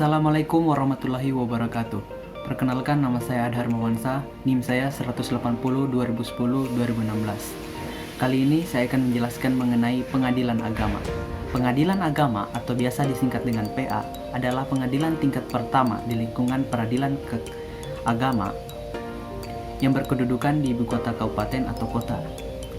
Assalamualaikum warahmatullahi wabarakatuh. Perkenalkan, nama saya Adhar Mawansa, NIM saya 180 2010 2016. Kali ini saya akan menjelaskan mengenai pengadilan agama. Pengadilan agama atau biasa disingkat dengan PA adalah pengadilan tingkat pertama di lingkungan peradilan agama yang berkedudukan di ibu kota kabupaten atau kota.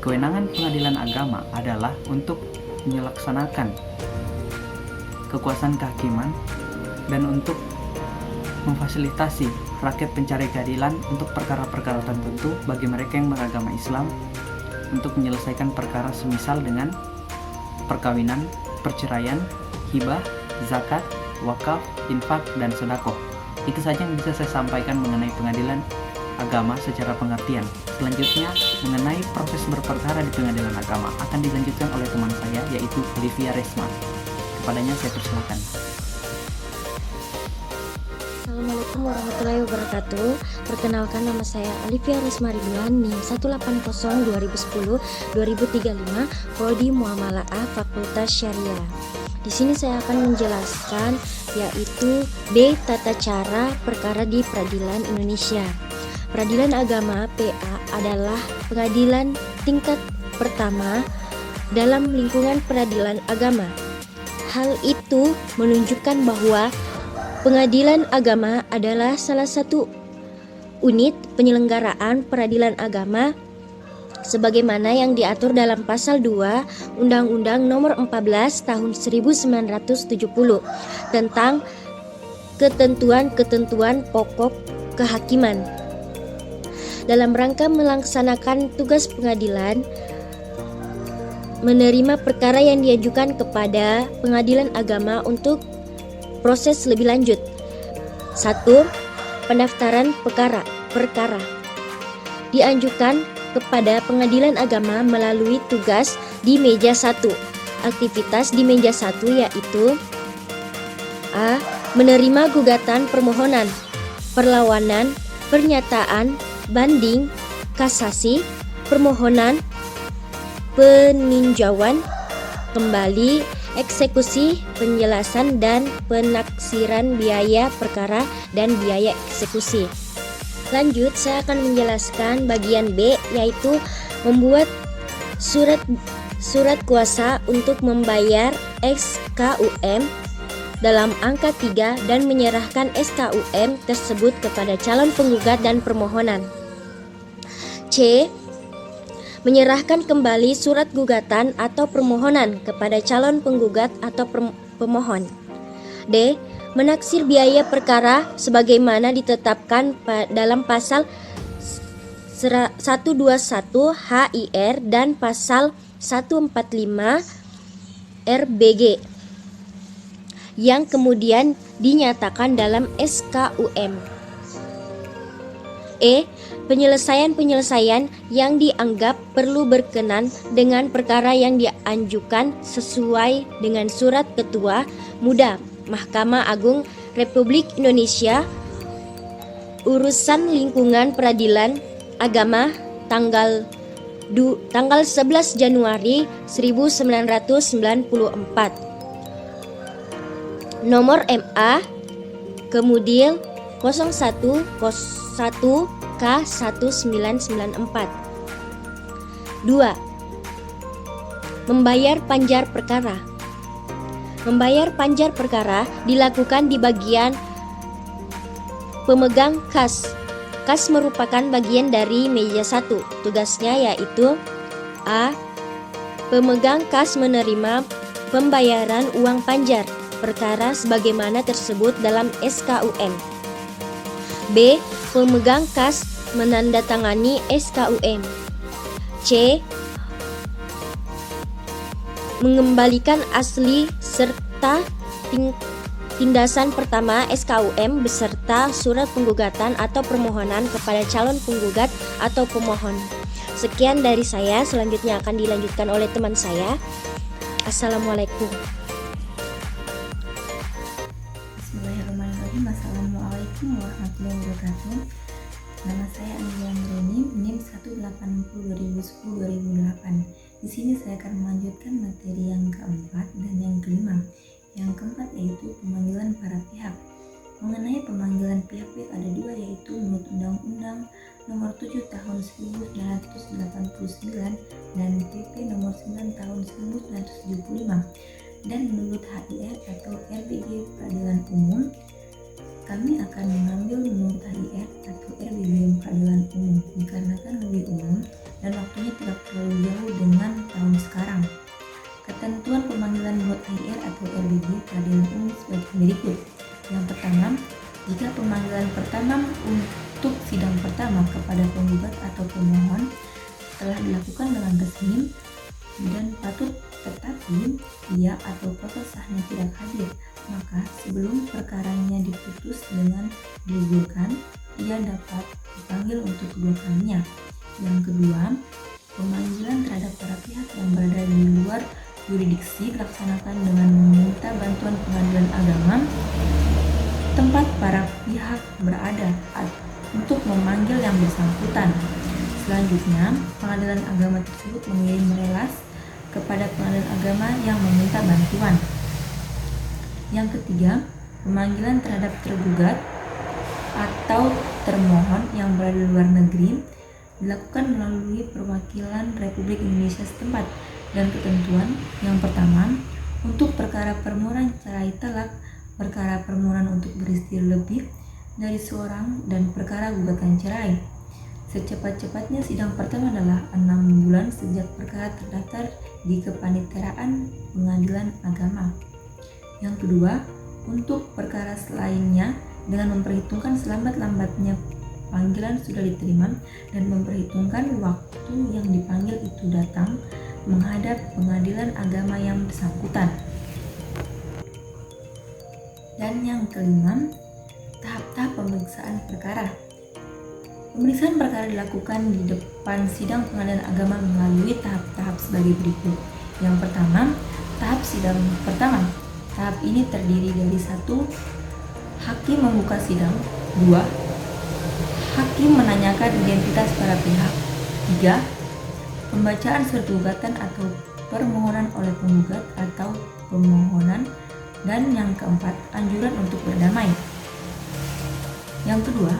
Kewenangan pengadilan agama adalah untuk melaksanakan kekuasaan kehakiman dan untuk memfasilitasi rakyat pencari keadilan untuk perkara-perkara tertentu bagi mereka yang beragama Islam untuk menyelesaikan perkara semisal dengan perkawinan, perceraian, hibah, zakat, wakaf, infak, dan sedekah. Itu saja yang bisa saya sampaikan mengenai pengadilan agama secara pengertian. Selanjutnya, mengenai proses berperkara di pengadilan agama akan dilanjutkan oleh teman saya, yaitu Olivia Resma. Kepadanya saya persilakan. Assalamualaikum warahmatullahi wabarakatuh. Perkenalkan, nama saya Olivia Resma Ridwan, NIM 180 2010 2035, Prodi Muamalah Fakultas Syariah. Di sini saya akan menjelaskan yaitu B. Tata cara perkara di Peradilan Indonesia. Peradilan agama PA adalah pengadilan tingkat pertama dalam lingkungan peradilan agama. Hal itu menunjukkan bahwa pengadilan agama adalah salah satu unit penyelenggaraan peradilan agama sebagaimana yang diatur dalam pasal 2 Undang-Undang Nomor 14 Tahun 1970 tentang ketentuan-ketentuan pokok kehakiman. Dalam rangka melaksanakan tugas pengadilan, menerima perkara yang diajukan kepada pengadilan agama untuk proses lebih lanjut. 1. Pendaftaran perkara diajukan kepada pengadilan agama melalui tugas di meja 1. Aktivitas di meja 1 yaitu A. Menerima gugatan permohonan, perlawanan, pernyataan, banding, kasasi, permohonan, peninjauan kembali, eksekusi, penjelasan dan penaksiran biaya perkara dan biaya eksekusi. Lanjut, saya akan menjelaskan bagian B, yaitu membuat surat kuasa untuk membayar SKUM dalam angka 3 dan menyerahkan SKUM tersebut kepada calon penggugat dan permohonan. C. Menyerahkan kembali surat gugatan atau permohonan kepada calon penggugat atau pemohon. D. Menaksir biaya perkara sebagaimana ditetapkan dalam pasal 121 HIR dan pasal 145 RBG yang kemudian dinyatakan dalam SKUM. E. Penyelesaian yang dianggap perlu berkenan dengan perkara yang diajukan sesuai dengan surat Ketua Muda Mahkamah Agung Republik Indonesia Urusan Lingkungan Peradilan Agama tanggal 11 Januari 1994. Nomor MA kemudian 0101 K1994. 2. Membayar panjar perkara. Membayar panjar perkara dilakukan di bagian pemegang kas. Kas merupakan bagian dari meja 1. Tugasnya yaitu A. Pemegang kas menerima pembayaran uang panjar perkara sebagaimana tersebut dalam SKUM. B. Pemegang kas menandatangani SKUM. C. Mengembalikan asli serta tindasan pertama SKUM beserta surat penggugatan atau permohonan kepada calon penggugat atau pemohon. Sekian dari saya, selanjutnya akan dilanjutkan oleh teman saya. Assalamualaikum. Bismillahirrahmanirrahim. Assalamualaikum warahmatullahi wabarakatuh. Nama saya Anggia Nureni, NIM 180 2010 2008. Di sini saya akan melanjutkan materi yang keempat dan yang kelima. Yang keempat yaitu pemanggilan para pihak. Mengenai pemanggilan pihak-pihak ada dua, yaitu menurut Undang-Undang Nomor 7 Tahun 1989 dan PP Nomor 9 Tahun 1975. Dan menurut HIR atau RBG Peradilan Umum, kami akan mengambil menurut HIR atau RBG Peradilan Umum dikarenakan lebih umum dan waktunya tidak terlalu jauh dengan tahun sekarang. Ketentuan pemanggilan menurut HIR atau RBG Peradilan Umum sebagai berikut. Yang pertama, jika pemanggilan pertama untuk sidang pertama kepada penggugat atau pemohon telah dilakukan dengan resmi dan patut, tetapi ia atau proses sahnya tidak hadir, maka sebelum perkaranya diputus dengan digugurkan, ia dapat dipanggil untuk kedua kalinya. Yang kedua, pemanggilan terhadap para pihak yang berada di luar yurisdiksi dilaksanakan dengan meminta bantuan pengadilan agama tempat para pihak berada untuk memanggil yang bersangkutan. Selanjutnya, pengadilan agama tersebut mengirim relas kepada pengadilan agama yang meminta bantuan. Yang ketiga, pemanggilan terhadap tergugat atau termohon yang berada di luar negeri dilakukan melalui perwakilan Republik Indonesia setempat dan ketentuan. Yang pertama, untuk perkara permohonan cerai talak, perkara permohonan untuk beristri lebih dari seorang, dan perkara gugatan cerai. Secepat-cepatnya sidang pertama adalah 6 bulan sejak perkara terdaftar di kepaniteraan pengadilan agama. Yang kedua, untuk perkara selainnya dengan memperhitungkan selambat-lambatnya panggilan sudah diterima dan memperhitungkan waktu yang dipanggil itu datang menghadap pengadilan agama yang bersangkutan. Dan yang kelima, tahap-tahap pemeriksaan perkara. Pemeriksaan perkara dilakukan di depan sidang pengadilan agama melalui tahap-tahap sebagai berikut. Yang pertama, tahap sidang pertama. Tahap ini terdiri dari 1. Hakim membuka sidang. 2. Hakim menanyakan identitas para pihak. 3. Pembacaan surat gugatan atau permohonan oleh penggugat atau pemohonan. Dan yang keempat, anjuran untuk berdamai. Yang kedua,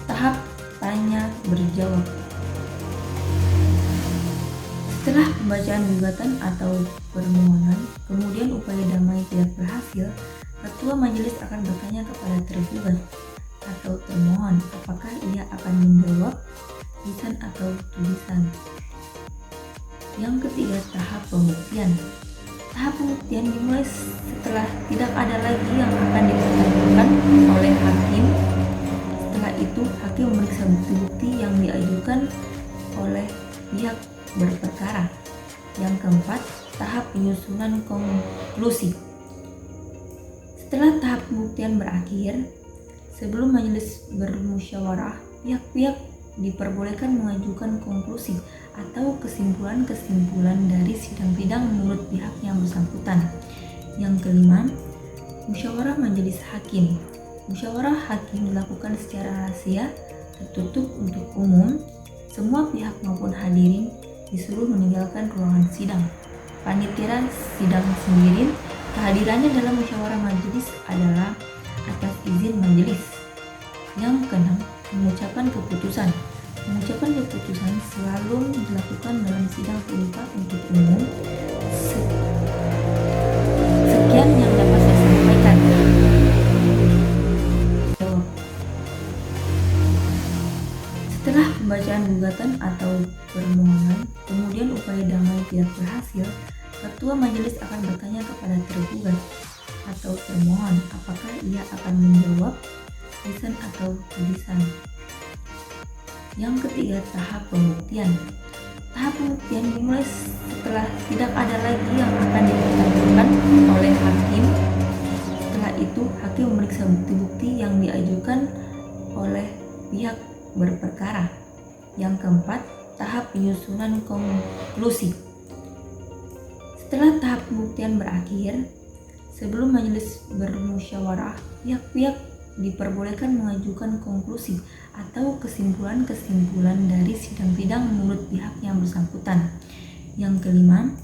tahap tanya berjawab. Setelah pembacaan gugatan atau permohonan, kemudian upaya damai tidak berhasil, ketua majelis akan bertanya kepada tergugat atau termohon apakah ia akan menjawab lisan atau tulisan. Yang ketiga, tahap pembuktian. Tahap pembuktian dimulai setelah tidak ada lagi yang akan dipertanyakan oleh hakim. Setelah itu, hakim memeriksa bukti-bukti yang diajukan oleh pihak berperkara. Yang keempat, tahap penyusunan konklusi. Setelah tahap pembuktian berakhir, sebelum majelis bermusyawarah, pihak-pihak diperbolehkan mengajukan konklusi atau kesimpulan-kesimpulan dari sidang-sidang menurut pihak yang bersangkutan. Yang kelima, musyawarah majelis hakim. Musyawarah hakim dilakukan secara rahasia, tertutup untuk umum. Semua pihak maupun hadirin disuruh meninggalkan ruangan sidang. Panitia sidang sendiri, kehadirannya dalam musyawarah majelis adalah atas izin majelis. Yang keenam, pengucapan keputusan. Pengucapan keputusan selalu dilakukan dalam sidang terbuka untuk umum. Sekian yang dapat saya sampaikan. Setelah pembacaan gugatan atau permohonan, kemudian upaya damai tidak berhasil, ketua majelis akan bertanya kepada tergugat atau termohon apakah ia akan menjawab lisan atau tulisan. Yang ketiga, tahap pembuktian. Tahap pembuktian dimulai setelah tidak ada lagi yang akan dipertanyakan oleh hakim. Setelah itu, hakim memeriksa bukti-bukti yang diajukan oleh pihak berperkara. Yang keempat, tahap penyusunan konklusi. Setelah tahap pembuktian berakhir, sebelum majelis bermusyawarah, pihak-pihak diperbolehkan mengajukan konklusi atau kesimpulan-kesimpulan dari sidang-sidang menurut pihak yang bersangkutan. Yang kelima,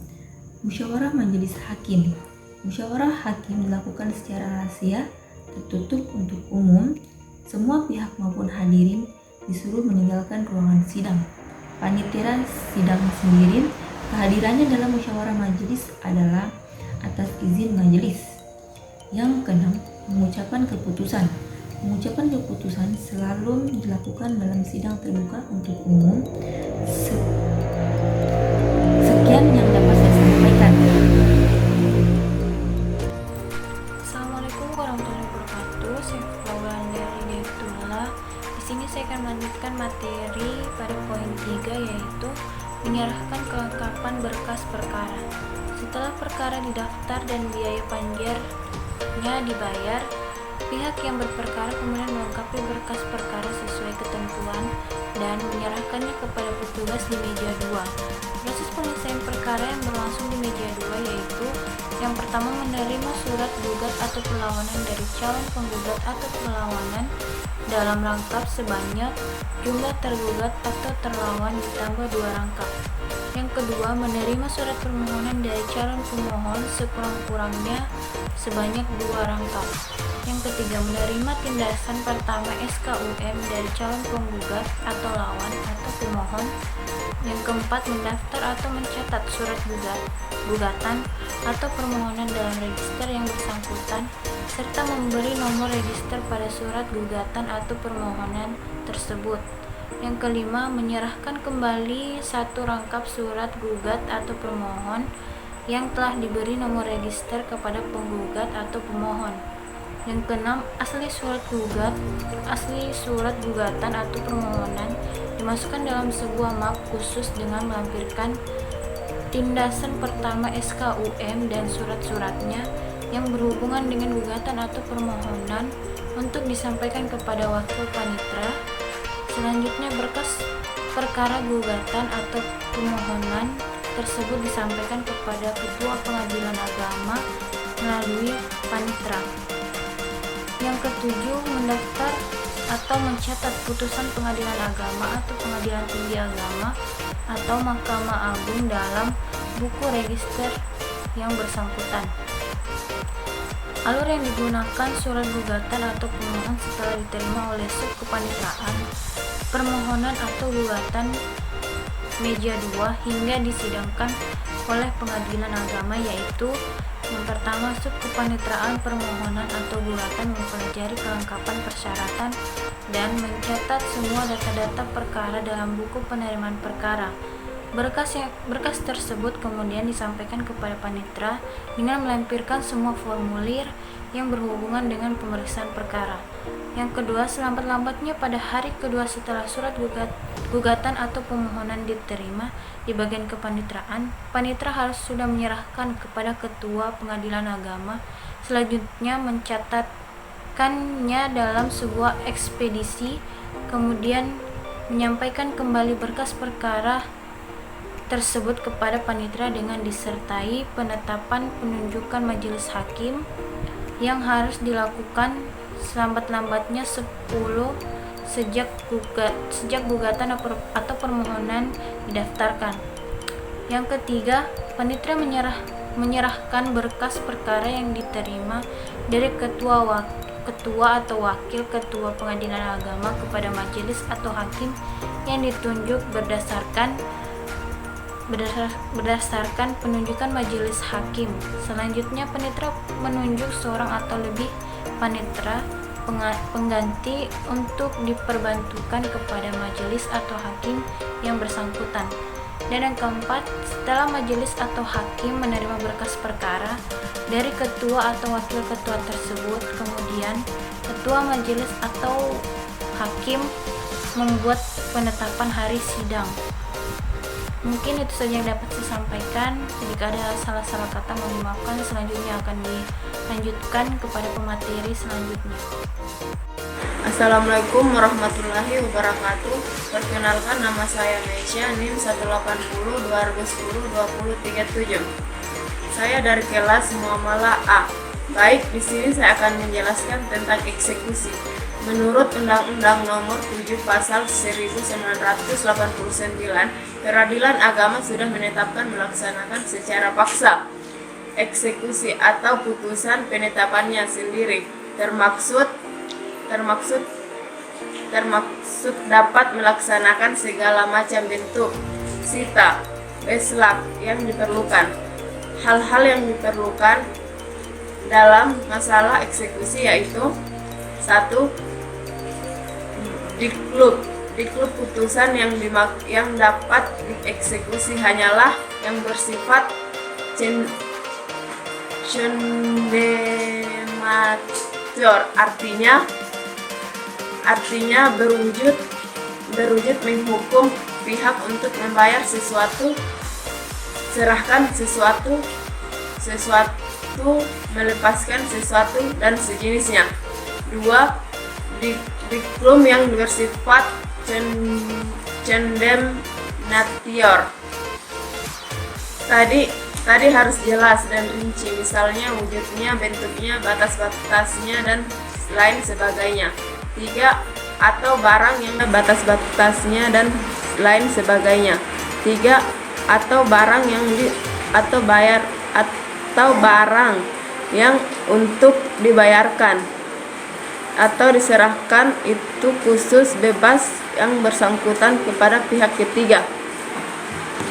musyawarah majelis hakim. Musyawarah hakim dilakukan secara rahasia, tertutup untuk umum, semua pihak maupun hadirin disuruh meninggalkan ruangan sidang. Panitia sidang sendiri, kehadirannya dalam musyawarah majelis adalah atas izin majelis. Yang keenam, mengucapkan keputusan. Pengucapan keputusan selalu dilakukan dalam sidang terbuka untuk umum. Sekian yang dapat saya sampaikan. Assalamualaikum warahmatullahi wabarakatuh. Saya Faulandia Hidayatullah. Di sini saya akan melanjutkan materi pada poin 3, yaitu menyerahkan kelengkapan berkas perkara. Setelah perkara didaftar dan biaya panjarnya dibayar, pihak yang berperkara kemudian melengkapi berkas perkara sesuai ketentuan dan menyerahkannya kepada petugas di meja 2. Proses penyelesaian perkara yang berlangsung di meja 2 yaitu yang pertama, menerima surat gugat atau perlawanan dari calon penggugat atau perlawanan dalam rangkap sebanyak jumlah tergugat atau terlawan ditambah 2 rangkap. Yang kedua, menerima surat permohonan dari calon pemohon sekurang-kurangnya sebanyak 2 rangkap. Yang ketiga, menerima tindakan pertama SKUM dari calon penggugat atau lawan atau pemohon. Yang keempat, mendaftar atau mencatat surat gugatan atau permohonan dalam register yang bersangkutan serta memberi nomor register pada surat gugatan atau permohonan tersebut. Yang kelima, menyerahkan kembali 1 rangkap surat gugat atau permohon yang telah diberi nomor register kepada penggugat atau pemohon. Yang keenam, asli surat gugatan atau permohonan dimasukkan dalam sebuah map khusus dengan melampirkan tindasan pertama SKUM dan surat-suratnya yang berhubungan dengan gugatan atau permohonan untuk disampaikan kepada wakil panitera. Selanjutnya, berkas perkara gugatan atau permohonan tersebut disampaikan kepada Ketua Pengadilan Agama melalui panitera. Yang ketujuh, mendaftar atau mencatat putusan Pengadilan Agama atau Pengadilan Tinggi Agama atau Mahkamah Agung dalam buku register yang bersangkutan. Alur yang digunakan surat gugatan atau permohonan setelah diterima oleh sub kepanitraan permohonan atau gugatan meja 2 hingga disidangkan oleh Pengadilan Agama, yaitu yang pertama, sub kepanitraan permohonan atau gugatan mempelajari kelengkapan persyaratan dan mencatat semua data-data perkara dalam buku penerimaan perkara. Berkas tersebut kemudian disampaikan kepada panitera dengan melampirkan semua formulir yang berhubungan dengan pemeriksaan perkara. Yang kedua, selambat-lambatnya pada hari kedua setelah surat gugatan atau permohonan diterima di bagian kepanitraan, panitera harus sudah menyerahkan kepada Ketua Pengadilan Agama, selanjutnya mencatatkannya dalam sebuah ekspedisi, kemudian menyampaikan kembali berkas perkara tersebut kepada panitera dengan disertai penetapan penunjukan majelis hakim yang harus dilakukan selambat-lambatnya 10 sejak gugatan atau permohonan didaftarkan. Yang ketiga, panitera menyerahkan berkas perkara yang diterima dari ketua atau wakil ketua Pengadilan Agama kepada majelis atau hakim yang ditunjuk berdasarkan penunjukan majelis hakim. Selanjutnya, panitera menunjuk seorang atau lebih panitera pengganti untuk diperbantukan kepada majelis atau hakim yang bersangkutan. Dan yang keempat, setelah majelis atau hakim menerima berkas perkara dari ketua atau wakil ketua tersebut, kemudian ketua majelis atau hakim membuat penetapan hari sidang. Mungkin itu saja yang dapat saya sampaikan. Jika ada salah-salah kata mohon dimaafkan. Selanjutnya akan dilanjutkan kepada pemateri selanjutnya. Assalamualaikum warahmatullahi wabarakatuh. Perkenalkan, nama saya Meisha, NIM 180-2010-2037. Saya dari kelas Muamalah A. Baik, di sini saya akan menjelaskan tentang eksekusi. Menurut Undang-Undang Nomor 7 Pasal 1989, Peradilan Agama sudah menetapkan melaksanakan secara paksa eksekusi atau putusan penetapannya sendiri. termaksud dapat melaksanakan segala macam bentuk sita beslak yang diperlukan. Hal-hal yang diperlukan dalam masalah eksekusi yaitu 1. Diklub putusan yang dapat dieksekusi hanyalah yang bersifat condemnator, artinya berwujud menghukum pihak untuk membayar sesuatu, serahkan sesuatu, melepaskan sesuatu dan sejenisnya. 2. Diklum yang bersifat condemnator. Tadi harus jelas dan rinci, misalnya wujudnya, bentuknya, batas-batasnya dan lain sebagainya. 3. Atau barang yang batas-batasnya dan lain sebagainya. 3. Atau barang yang untuk dibayarkan atau diserahkan itu khusus bebas yang bersangkutan kepada pihak ketiga.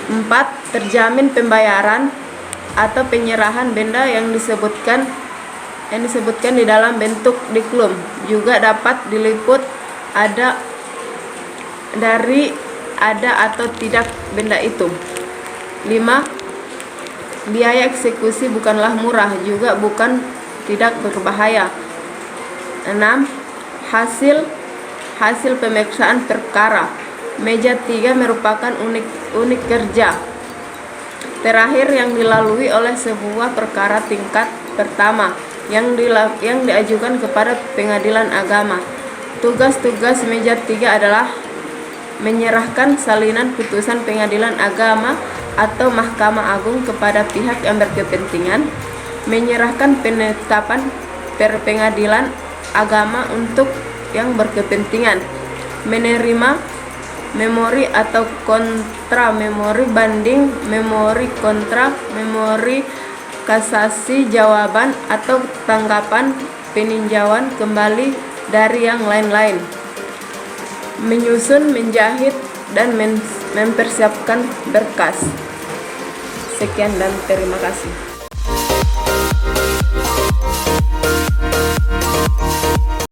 4. Terjamin pembayaran atau penyerahan benda yang disebutkan di dalam bentuk diklum juga dapat diliput ada atau tidak benda itu. 5. Biaya eksekusi bukanlah murah, juga bukan tidak berbahaya. 6. Hasil pemeriksaan perkara. Meja 3 merupakan unit kerja terakhir yang dilalui oleh sebuah perkara tingkat pertama yang diajukan kepada pengadilan agama. Tugas-tugas meja 3 adalah menyerahkan salinan putusan pengadilan agama atau Mahkamah Agung kepada pihak yang berkepentingan, menyerahkan penetapan pengadilan agama untuk yang berkepentingan, menerima memori atau kontra memori banding, memori kontra, memori kasasi jawaban atau tanggapan peninjauan kembali dari yang lain-lain, menyusun, menjahit, dan mempersiapkan berkas. Sekian dan terima kasih.